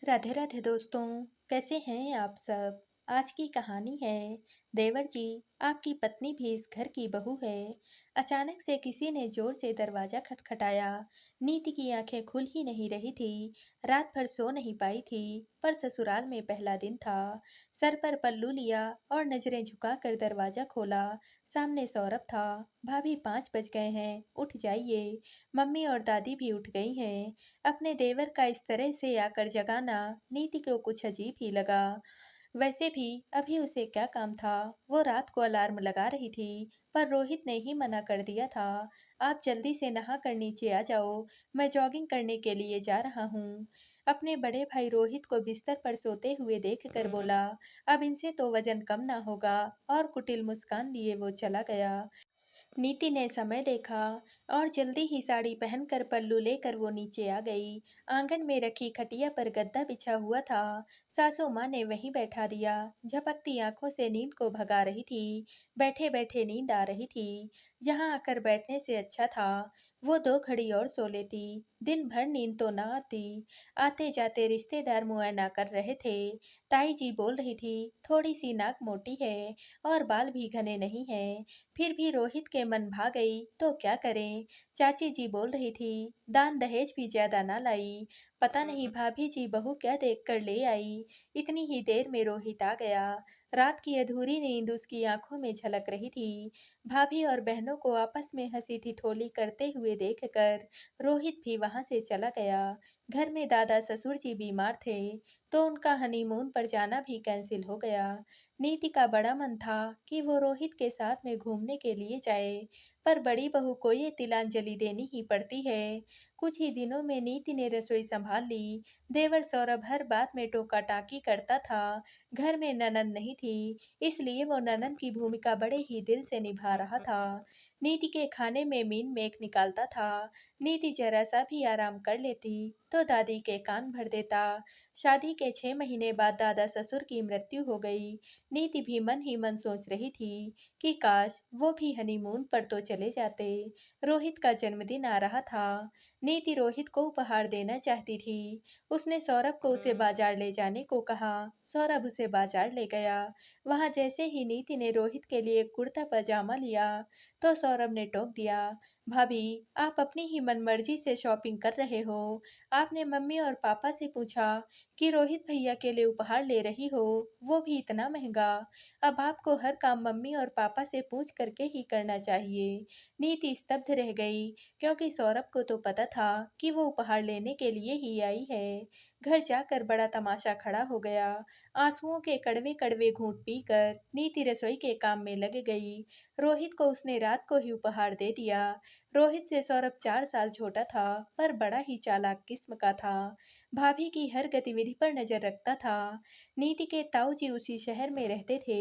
राधे राधे दोस्तों। कैसे हैं आप सब। आज की कहानी है देवर जी, आपकी पत्नी भी इस घर की बहू है। अचानक से किसी ने जोर से दरवाजा खटखटाया। नीति की आंखें खुल ही नहीं रही थी। रात भर सो नहीं पाई थी, पर ससुराल में पहला दिन था। सर पर पल्लू लिया और नजरें झुकाकर दरवाजा खोला। सामने सौरभ था। भाभी 5 बज गए हैं, उठ जाइए। मम्मी और दादी भी उठ गई हैं। अपने देवर का इस तरह से आकर जगाना नीति को कुछ अजीब ही लगा। वैसे भी अभी उसे क्या काम था। वो रात को अलार्म लगा रही थी, पर रोहित ने ही मना कर दिया था। आप जल्दी से नहा कर नीचे आ जाओ, मैं जॉगिंग करने के लिए जा रहा हूँ। अपने बड़े भाई रोहित को बिस्तर पर सोते हुए देखकर बोला, अब इनसे तो वजन कम ना होगा। और कुटिल मुस्कान लिए वो चला गया। नीति ने समय देखा और जल्दी ही साड़ी पहनकर पल्लू लेकर वो नीचे आ गई। आंगन में रखी खटिया पर गद्दा बिछा हुआ था। सासू माँ ने वहीं बैठा दिया। झपकती आंखों से नींद को भगा रही थी। बैठे बैठे नींद आ रही थी। यहाँ आकर बैठने से अच्छा था वो 2 घड़ी और सो लेती। दिन भर नींद तो ना आती। आते जाते रिश्तेदार मुआयना कर रहे थे। ताई जी बोल रही थी, थोड़ी सी नाक मोटी है और बाल भी घने नहीं है। फिर भी रोहित के मन भा गई तो क्या करें। चाची जी बोल रही थी, दान दहेज भी ज्यादा ना लाई। पता नहीं भाभी जी बहू क्या देख कर ले आई। इतनी ही देर में रोहित आ गया। रात की अधूरी नींद उसकी आंखों में झलक रही थी। भाभी और बहनों को आपस में हंसी ठिठोली करते हुए देखकर रोहित भी वहां से चला गया। घर में दादा ससुर जी बीमार थे, तो उनका हनीमून पर जाना भी कैंसिल हो गया। नीति का बड़ा मन था कि वो रोहित के साथ में घूमने के लिए जाए, पर बड़ी बहू को ये तिलांजलि देनी ही पड़ती है। कुछ ही दिनों में नीति ने रसोई संभाल ली। देवर सौरभ हर बात में टोका टाकी करता था। घर में ननंद नहीं थी, इसलिए वो ननंद की भूमिका बड़े ही दिल से निभा रहा था। नीति के खाने में मीन मेख निकालता था। नीति जरा सा भी आराम कर लेती तो दादी के कान भर देता। शादी के 6 महीने बाद दादा ससुर की मृत्यु हो गई। नीति भी मन ही मन सोच रही थी कि काश वो भी हनीमून पर तो चले जाते। रोहित का जन्मदिन आ रहा था। नीति रोहित को उपहार देना चाहती थी। उसने सौरभ को उसे बाजार ले जाने को कहा। सौरभ उसे बाजार ले गया। वहां जैसे ही नीति ने रोहित के लिए कुर्ता पजामा लिया, तो सौरभ ने टोक दिया, भाभी आप अपनी ही मनमर्जी से शॉपिंग कर रहे हो। आपने मम्मी और पापा से पूछा कि रोहित भैया के लिए उपहार ले रही हो, वो भी इतना महंगा। अब आपको हर काम मम्मी और पापा से पूछ करके ही करना चाहिए। नीति स्तब्ध रह गई, क्योंकि सौरभ को तो पता था कि वो उपहार लेने के लिए ही आई है। घर जाकर बड़ा तमाशा खड़ा हो गया। आंसुओं के कड़वे कड़वे घूंट पीकर नीति रसोई के काम में लग गई। रोहित को उसने रात को ही उपहार दे दिया। रोहित से सौरभ 4 साल छोटा था, पर बड़ा ही चालाक किस्म का था। भाभी की हर गतिविधि पर नजर रखता था। नीति के ताऊ जी उसी शहर में रहते थे।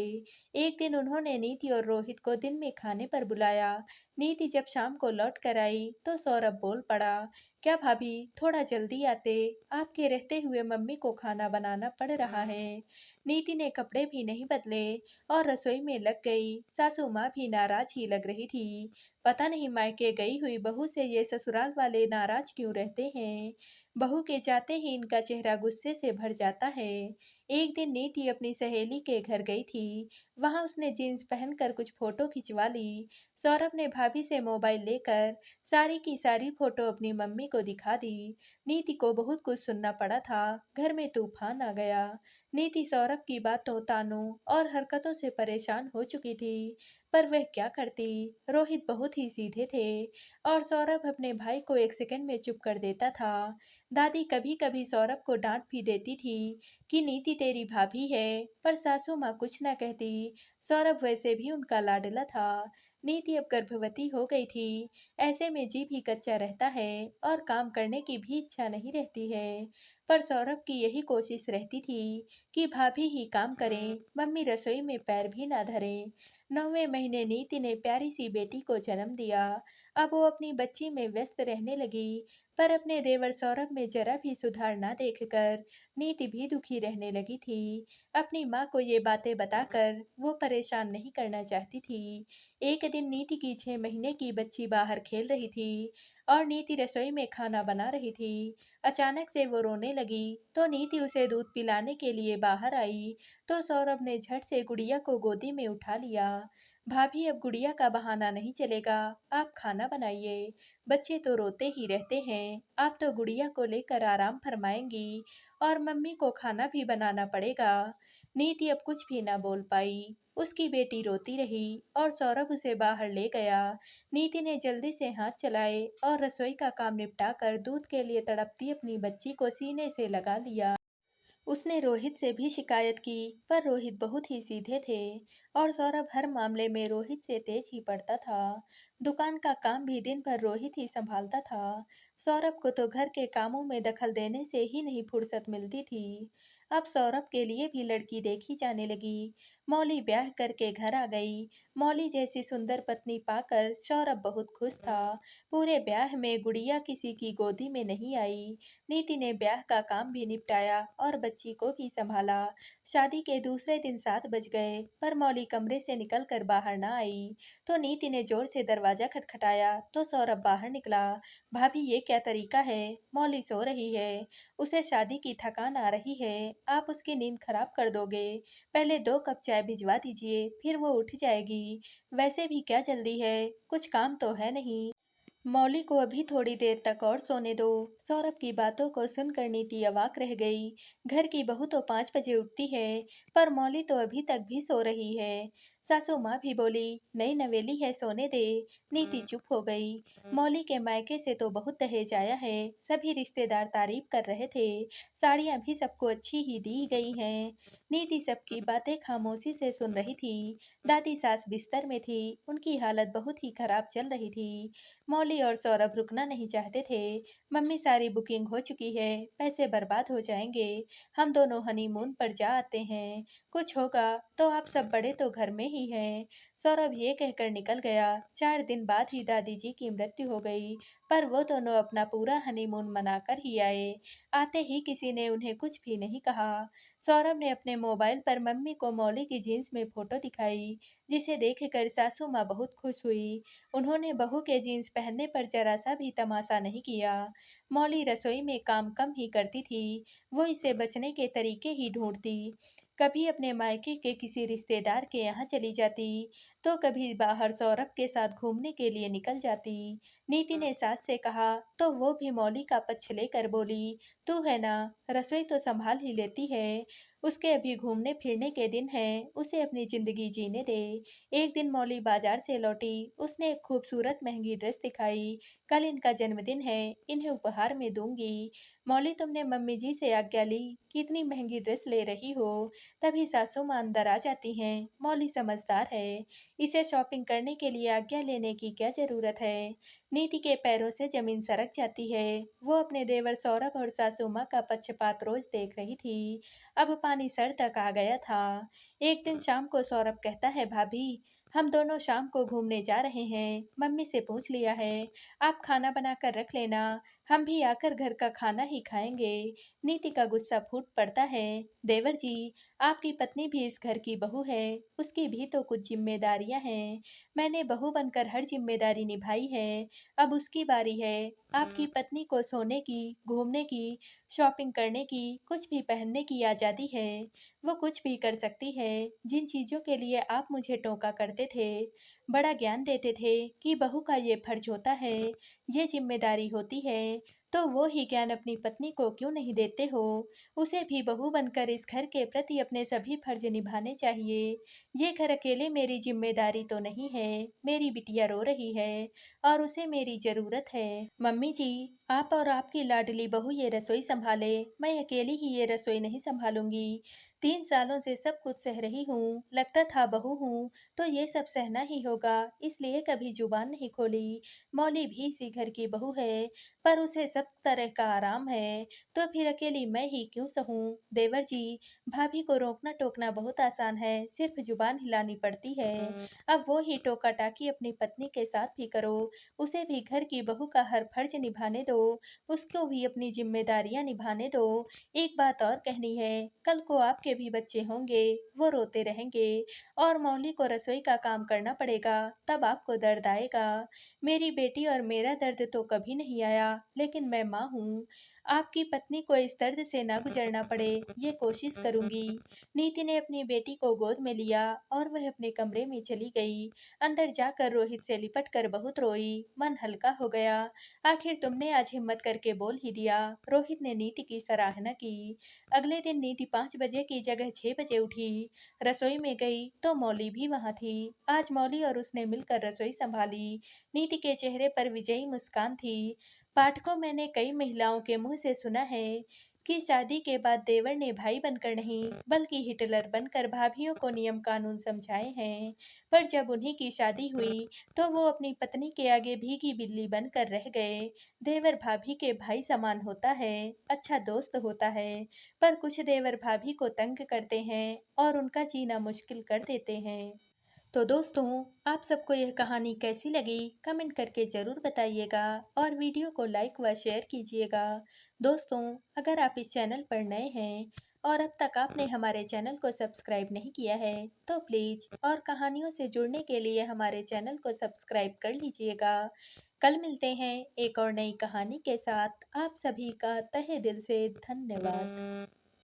एक दिन उन्होंने नीति और रोहित को दिन में खाने पर बुलाया। नीति जब शाम को लौट कर आई तो सौरभ बोल पड़ा, क्या भाभी थोड़ा जल्दी आते, आपके रहते हुए मम्मी को खाना बनाना पड़ रहा है। नीति ने कपड़े भी नहीं बदले और रसोई में लग गई। सासू माँ भी नाराज ही लग रही थी। पता नहीं मायके गई हुई बहू से ये ससुराल वाले नाराज क्यों रहते हैं। बहू के जाते ही इनका चेहरा गुस्से से भर जाता है। एक दिन नीति अपनी सहेली के घर गई थी। वहां उसने जीन्स पहनकर कुछ फोटो खिंचवा ली। सौरभ ने भाभी से मोबाइल लेकर सारी की सारी फोटो अपनी मम्मी को दिखा दी। नीति को बहुत कुछ सुनना पड़ा था। घर में तूफान आ गया। नीति सौरभ की बातों, तानों और हरकतों से परेशान हो चुकी थी, पर वह क्या करती। रोहित बहुत ही सीधे थे और सौरभ अपने भाई को एक सेकंड में चुप कर देता था। दादी कभी कभी सौरभ को डांट भी देती थी कि नीति तेरी भाभी है, पर सासू माँ कुछ ना कहती। सौरभ वैसे भी उनका लाडला था। नीति अब गर्भवती हो गई थी। ऐसे में जी भी कच्चा रहता है और काम करने की भी इच्छा नहीं रहती है। पर सौरभ की यही कोशिश रहती थी कि भाभी ही काम करें, मम्मी रसोई में पैर भी ना धरें। 9वें महीने नीति ने प्यारी सी बेटी को जन्म दिया। अब वो अपनी बच्ची में व्यस्त रहने लगी, पर अपने देवर सौरभ में जरा भी सुधार ना देखकर नीति भी दुखी रहने लगी थी। अपनी माँ को ये बातें बताकर वो परेशान नहीं करना चाहती थी। एक दिन नीति की 6 महीने की बच्ची बाहर खेल रही थी। और नीति रसोई में खाना बना रही थी। अचानक से वो रोने लगी तो नीति उसे दूध पिलाने के लिए बाहर आई तो सौरभ ने झट से गुड़िया को गोदी में उठा लिया। भाभी, अब गुड़िया का बहाना नहीं चलेगा, आप खाना बनाइए। बच्चे तो रोते ही रहते हैं, आप तो गुड़िया को लेकर आराम फरमाएंगी और मम्मी को खाना भी बनाना पड़ेगा। नीति अब कुछ भी ना बोल पाई। उसकी बेटी रोती रही और सौरभ उसे बाहर ले गया। नीति ने जल्दी से हाथ चलाए और रसोई का काम निपटाकर दूध के लिए तड़पती अपनी बच्ची को सीने से लगा लिया। उसने रोहित से भी शिकायत की, पर रोहित बहुत ही सीधे थे और सौरभ हर मामले में रोहित से तेज ही पड़ता था। दुकान का काम भी दिन भर रोहित ही संभालता था। सौरभ को तो घर के कामों में दखल देने से ही नहीं फुर्सत मिलती थी। अब सौरभ के लिए भी लड़की देखी जाने लगी। मौली ब्याह करके घर आ गई। मौली जैसी सुंदर पत्नी पाकर सौरभ बहुत खुश था। पूरे ब्याह में गुड़िया किसी की गोदी में नहीं आई। नीति ने ब्याह का काम भी निपटाया और बच्ची को भी संभाला। शादी के दूसरे दिन 7 बज गए पर मौली कमरे से निकलकर बाहर ना आई। तो नीति ने जोर से दरवाजा खटखटाया तो सौरभ बाहर निकला। भाभी, ये क्या तरीका है? मौली सो रही है, उसे शादी की थकान आ रही है, आप उसकी नींद खराब कर दोगे। पहले 2 कप चाय भिजवा दीजिए, फिर वो उठ जाएगी। वैसे भी क्या जल्दी है, कुछ काम तो है नहीं। मौली को अभी थोड़ी देर तक और सोने दो। सौरभ की बातों को सुनकर नीति अवाक रह गई। घर की बहू तो 5 बजे उठती है, पर मौली तो अभी तक भी सो रही है। सासू माँ भी बोली, नई नवेली है, सोने दे। नीति चुप हो गई। मौली के मायके से तो बहुत दहेज आया है, सभी रिश्तेदार तारीफ कर रहे थे। साड़ियाँ भी सबको अच्छी ही दी गई हैं। नीति सबकी बातें खामोशी से सुन रही थी। दादी सास बिस्तर में थी, उनकी हालत बहुत ही खराब चल रही थी। मौली और सौरभ रुकना नहीं चाहते थे। मम्मी, सारी बुकिंग हो चुकी है, पैसे बर्बाद हो जाएंगे, हम दोनों हनीमून पर जा आते हैं, कुछ होगा तो आप सब बड़े तो घर में ही हैं। सौरभ ये कहकर निकल गया। 4 दिन बाद ही दादी जी की मृत्यु हो गई, पर वो दोनों अपना पूरा हनीमून मनाकर ही आए। आते ही किसी ने उन्हें कुछ भी नहीं कहा। सौरभ ने अपने मोबाइल पर मम्मी को मौली की जीन्स में फोटो दिखाई, जिसे देखकर सासू माँ बहुत खुश हुई। उन्होंने बहू के जीन्स पहनने पर जरा सा भी तमाशा नहीं किया। मौली रसोई में काम कम ही करती थी, वो इसे बचने के तरीके ही ढूंढती। कभी अपने मायके के किसी रिश्तेदार के यहाँ चली जाती, तो कभी बाहर सौरभ के साथ घूमने के लिए निकल जाती। नीति ने सास से कहा तो वो भी मौली का पक्ष लेकर बोली, तू है ना, रसोई तो संभाल ही लेती है, उसके अभी घूमने फिरने के दिन हैं, उसे अपनी जिंदगी जीने दे। एक दिन मौली बाजार से लौटी, उसने एक खूबसूरत महंगी ड्रेस दिखाई। कल इनका जन्मदिन है, इन्हें उपहार में दूंगी। मौली, तुमने मम्मी जी से आज्ञा ली कि इतनी महंगी ड्रेस ले रही हो? तभी सासू माँ अंदर आ जाती हैं। मौली समझदार है, इसे शॉपिंग करने के लिए आज्ञा लेने की क्या जरूरत है। नीति के पैरों से जमीन सरक जाती है। वो अपने देवर सौरभ और सासू माँ का पक्षपात रोज देख रही थी। अब पानी सर तक आ गया था। एक दिन शाम को सौरभ कहता है, भाभी, हम दोनों शाम को घूमने जा रहे हैं, मम्मी से पूछ लिया है, आप खाना बनाकर रख लेना, हम भी आकर घर का खाना ही खाएंगे। नीति का गुस्सा फूट पड़ता है। देवर जी, आपकी पत्नी भी इस घर की बहू है, उसकी भी तो कुछ जिम्मेदारियां हैं। मैंने बहू बनकर हर जिम्मेदारी निभाई है, अब उसकी बारी है। आपकी पत्नी को सोने की, घूमने की, शॉपिंग करने की, कुछ भी पहनने की आज़ादी है। वो कुछ भी कर सकती है। जिन चीज़ों के लिए आप मुझे टोका करते थे, बड़ा ज्ञान देते थे कि बहू का ये फर्ज होता है, ये जिम्मेदारी होती है, तो वो ही ज्ञान अपनी पत्नी को क्यों नहीं देते हो? उसे भी बहू बनकर इस घर के प्रति अपने सभी फर्ज निभाने चाहिए। ये घर अकेले मेरी जिम्मेदारी तो नहीं है। मेरी बिटिया रो रही है और उसे मेरी जरूरत है। मम्मी जी, आप और आपकी लाडली बहू ये रसोई संभाले, मैं अकेली ही ये रसोई नहीं संभालूंगी। 3 सालों से सब कुछ सह रही हूँ, लगता था बहू हूँ तो ये सब सहना ही होगा, इसलिए कभी जुबान नहीं खोली। मौली भी इसी घर की बहू है, पर उसे सब तरह का आराम है, तो फिर अकेली मैं ही क्यों सहूं? देवर जी, भाभी को रोकना टोकना बहुत आसान है, सिर्फ जुबान हिलानी पड़ती है। अब वो ही टोका टाकी अपनी पत्नी के साथ भी करो, उसे भी घर की बहू का हर फर्ज निभाने दो, उसको भी अपनी जिम्मेदारियां निभाने दो। एक बात और कहनी है, कल को आपके के भी बच्चे होंगे, वो रोते रहेंगे और मौली को रसोई का काम करना पड़ेगा, तब आपको दर्द आएगा। मेरी बेटी और मेरा दर्द तो कभी नहीं आया, लेकिन मैं माँ हूँ। आपकी पत्नी को इस दर्द से ना गुजरना पड़े, ये कोशिश करूंगी। नीति ने अपनी बेटी को गोद में लिया और वह अपने कमरे में चली गई। अंदर जाकर रोहित से लिपट कर बहुत रोई। मन हल्का हो गया। आखिर तुमने आज हिम्मत करके बोल ही दिया। रोहित ने नीति की सराहना की। अगले दिन नीति 5 बजे की जगह 6 बजे उठी। रसोई में गई तो मौली भी वहां थी। आज मौली और उसने मिलकर रसोई संभाली। नीति के चेहरे पर विजयी मुस्कान थी। पाठकों, मैंने कई महिलाओं के मुंह से सुना है कि शादी के बाद देवर ने भाई बनकर नहीं बल्कि हिटलर बनकर भाभियों को नियम कानून समझाए हैं। पर जब उन्हीं की शादी हुई तो वो अपनी पत्नी के आगे भीगी बिल्ली बनकर रह गए। देवर भाभी के भाई समान होता है, अच्छा दोस्त होता है, पर कुछ देवर भाभी को तंग करते हैं और उनका जीना मुश्किल कर देते हैं। तो दोस्तों, आप सबको यह कहानी कैसी लगी कमेंट करके ज़रूर बताइएगा और वीडियो को लाइक व शेयर कीजिएगा। दोस्तों, अगर आप इस चैनल पर नए हैं और अब तक आपने हमारे चैनल को सब्सक्राइब नहीं किया है तो प्लीज़ और कहानियों से जुड़ने के लिए हमारे चैनल को सब्सक्राइब कर लीजिएगा। कल मिलते हैं एक और नई कहानी के साथ। आप सभी का तहे दिल से धन्यवाद।